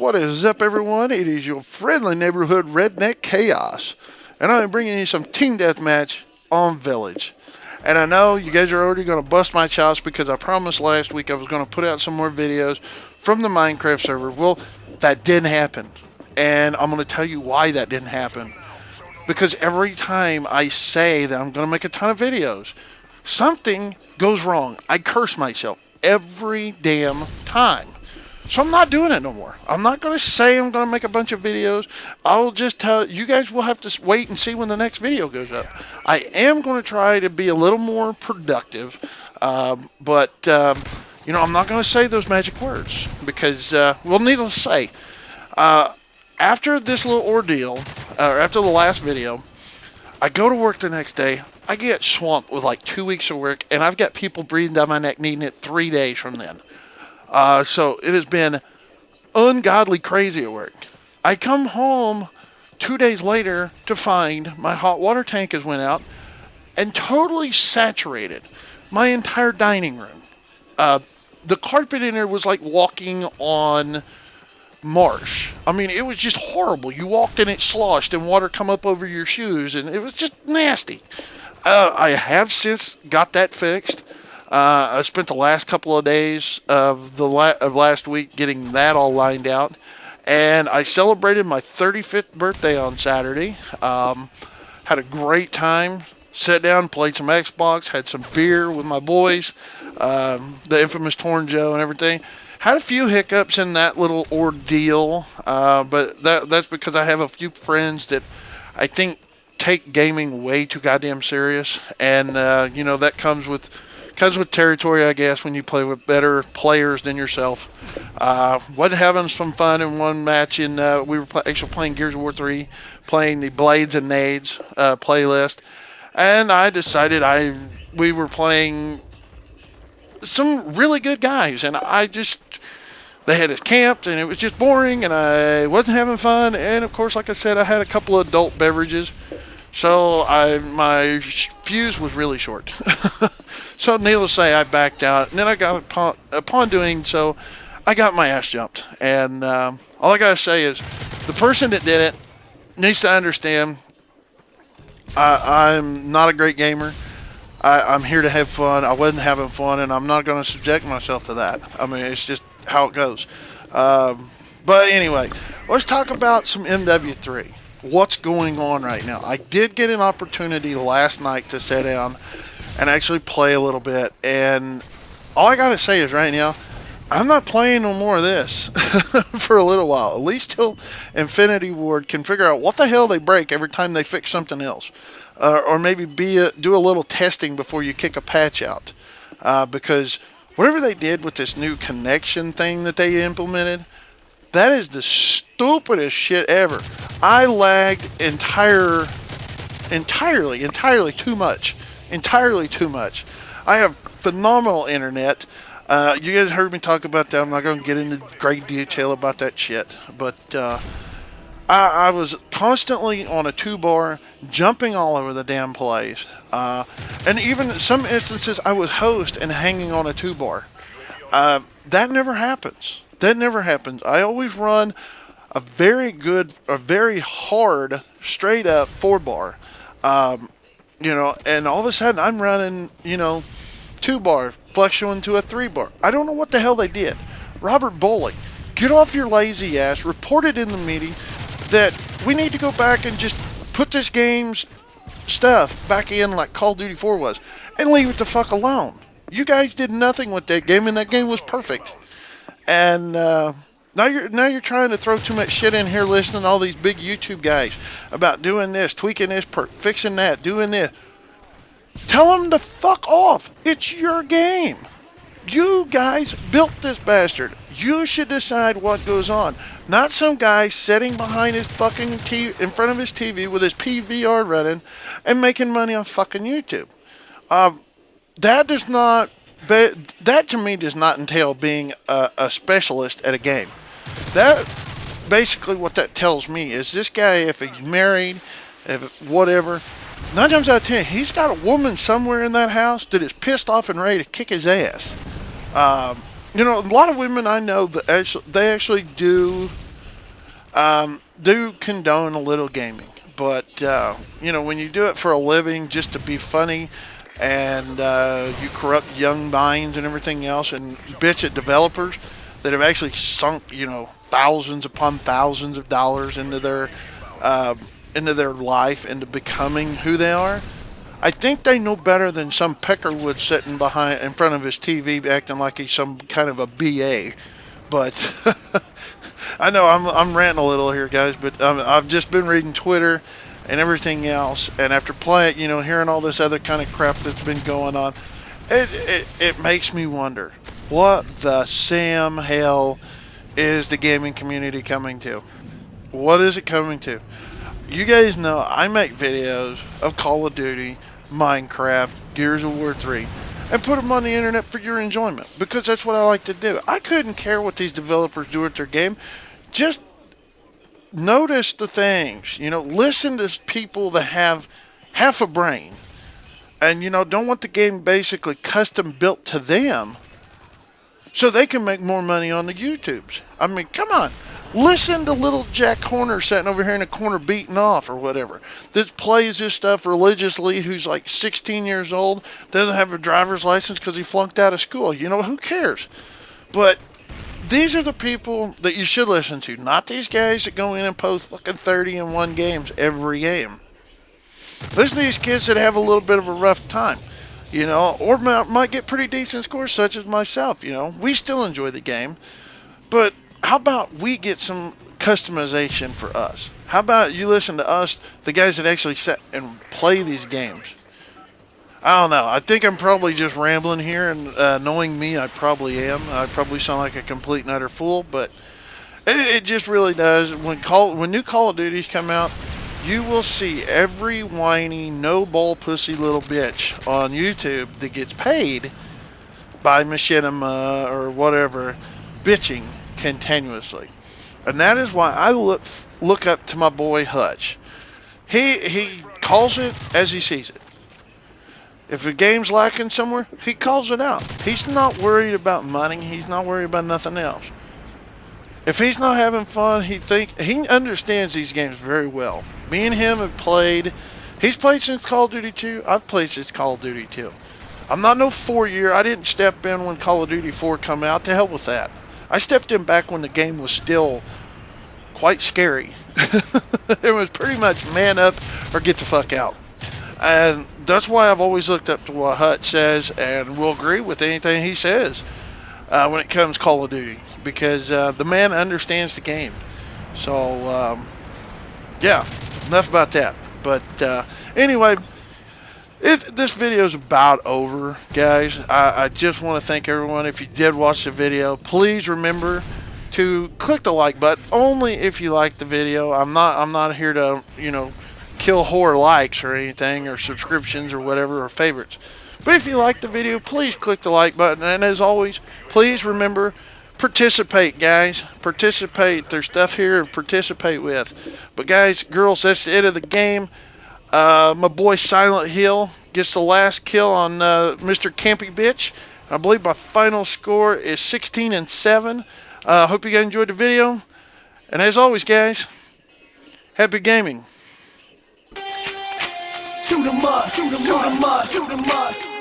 What is up, everyone? It is your friendly neighborhood redneck chaos, and I'm bringing you some team deathmatch on Village. And I know you guys are already going to bust my chops because I promised last week I was going to put out some more videos from the Minecraft server. Well, that didn't happen, and I'm going to tell you why that didn't happen. Because every time I say that I'm going to make a ton of videos, something goes wrong. I curse myself every damn time. So I'm not doing it no more. I'm not going to say I'm going to make a bunch of videos. I'll just tell you guys will have to wait and see when the next video goes up. I am going to try to be a little more productive, but I'm not going to say those magic words because, needless to say, after this little ordeal, or after the last video, I go to work the next day. I get swamped with like 2 weeks of work, and I've got people breathing down my neck needing it 3 days from then. So it has been ungodly crazy at work. I come home 2 days later to find my hot water tank has went out and totally saturated my entire dining room. The carpet in there was like walking on marsh. I mean, it was just horrible. You walked in, it sloshed, and water come up over your shoes, and it was just nasty. I have since got that fixed. I spent the last couple of days of last week getting that all lined out, and I celebrated my 35th birthday on Saturday. Had a great time. Sat down, played some Xbox, had some beer with my boys, the infamous Torn Joe and everything. Had a few hiccups in that little ordeal, but that's because I have a few friends that I think take gaming way too goddamn serious, and that comes with territory, I guess, when you play with better players than yourself. Wasn't having some fun in one match. We were actually playing Gears of War 3, playing the Blades and Nades playlist, and I decided we were playing some really good guys, and they had us camped, and it was just boring, and I wasn't having fun. And of course, like I said, I had a couple of adult beverages, so my fuse was really short. So needless to say, I backed out, and then I got upon doing so, I got my ass jumped. And all I gotta say is, the person that did it needs to understand I'm not a great gamer. I'm here to have fun. I wasn't having fun, and I'm not going to subject myself to that. I mean, it's just how it goes. But anyway, let's talk about some MW3. What's going on right now? I did get an opportunity last night to sit down and actually play a little bit, and all I gotta say is right now, I'm not playing no more of this for a little while, at least till Infinity Ward can figure out what the hell they break every time they fix something else, or maybe do a little testing before you kick a patch out, because whatever they did with this new connection thing that they implemented, that is the stupidest shit ever. I lagged entirely too much. Entirely too much. I have phenomenal internet. You guys heard me talk about that. I'm not going to get into great detail about that shit. But I was constantly on a 2-bar, jumping all over the damn place. And even in some instances, I was host and hanging on a 2-bar. That never happens. That never happens. I always run a very hard, straight up 4-bar. And all of a sudden I'm running, 2-bar, fluctuating to a 3-bar. I don't know what the hell they did. Robert Bowling, get off your lazy ass, report it in the meeting that we need to go back and just put this game's stuff back in like Call of Duty 4 was, and leave it the fuck alone. You guys did nothing with that game, and that game was perfect. And now you're trying to throw too much shit in here, listening to all these big YouTube guys about doing this, tweaking this, fixing that, doing this. Tell them to fuck off. It's your game. You guys built this bastard. You should decide what goes on. Not some guy sitting behind his fucking in front of his TV with his PVR running and making money on fucking YouTube. That to me does not entail being a specialist at a game. That basically what that tells me is this guy, if he's married, if whatever, 9 times out of 10, he's got a woman somewhere in that house that is pissed off and ready to kick his ass. A lot of women I know that they actually do do condone a little gaming. But, when you do it for a living just to be funny and you corrupt young minds and everything else and bitch at developers that have actually sunk, thousands upon thousands of dollars into their life, into becoming who they are, I think they know better than some peckerwood sitting in front of his TV acting like he's some kind of a BA. But I know I'm ranting a little here, guys, but I've just been reading Twitter and everything else, and after playing, hearing all this other kind of crap that's been going on, it makes me wonder, what the Sam hell is the gaming community coming to? What is it coming to? You guys know I make videos of Call of Duty, Minecraft, Gears of War 3, and put them on the internet for your enjoyment, because that's what I like to do. I couldn't care what these developers do with their game. Just notice the things, listen to people that have half a brain and, don't want the game basically custom built to them so they can make more money on the YouTubes. I mean, come on. Listen to little Jack Horner sitting over here in the corner beating off or whatever, that plays this stuff religiously, who's like 16 years old, doesn't have a driver's license because he flunked out of school. Who cares? But these are the people that you should listen to, not these guys that go in and post fucking 30-1 games every game. Listen to these kids that have a little bit of a rough time, or might get pretty decent scores, such as myself. We still enjoy the game, but how about we get some customization for us? How about you listen to us, the guys that actually sit and play these games? I don't know. I think I'm probably just rambling here, and knowing me, I probably am. I probably sound like a complete and utter fool, but it just really does. When new Call of Duties come out, you will see every whiny, no-ball pussy little bitch on YouTube that gets paid by Machinima or whatever bitching continuously. And that is why I look up to my boy Hutch. He calls it as he sees it. If a game's lacking somewhere, he calls it out. He's not worried about money. He's not worried about nothing else. If he's not having fun, he understands these games very well. Me and him have played. He's played since Call of Duty 2. I've played since Call of Duty 2. I'm not no 4-year. I didn't step in when Call of Duty 4 come out. To hell with that. I stepped in back when the game was still quite scary. It was pretty much man up or get the fuck out. And that's why I've always looked up to what Hutch says, and will agree with anything he says when it comes to Call of Duty, because the man understands the game. So, yeah, enough about that. But anyway, this video is about over, guys. I just want to thank everyone. If you did watch the video, please remember to click the like button only if you like the video. I'm not here to kill whore likes or anything, or subscriptions or whatever, or favorites. But if you like the video, please click the like button. And as always, please remember, participate, guys. Participate. There's stuff here to participate with. But guys, girls, that's the end of the game. My boy Silent Hill gets the last kill on Mr. Campy Bitch. I believe my final score is 16-7. Hope you guys enjoyed the video. And as always, guys, happy gaming. Shoot 'em up, shoot 'em up, shoot 'em up.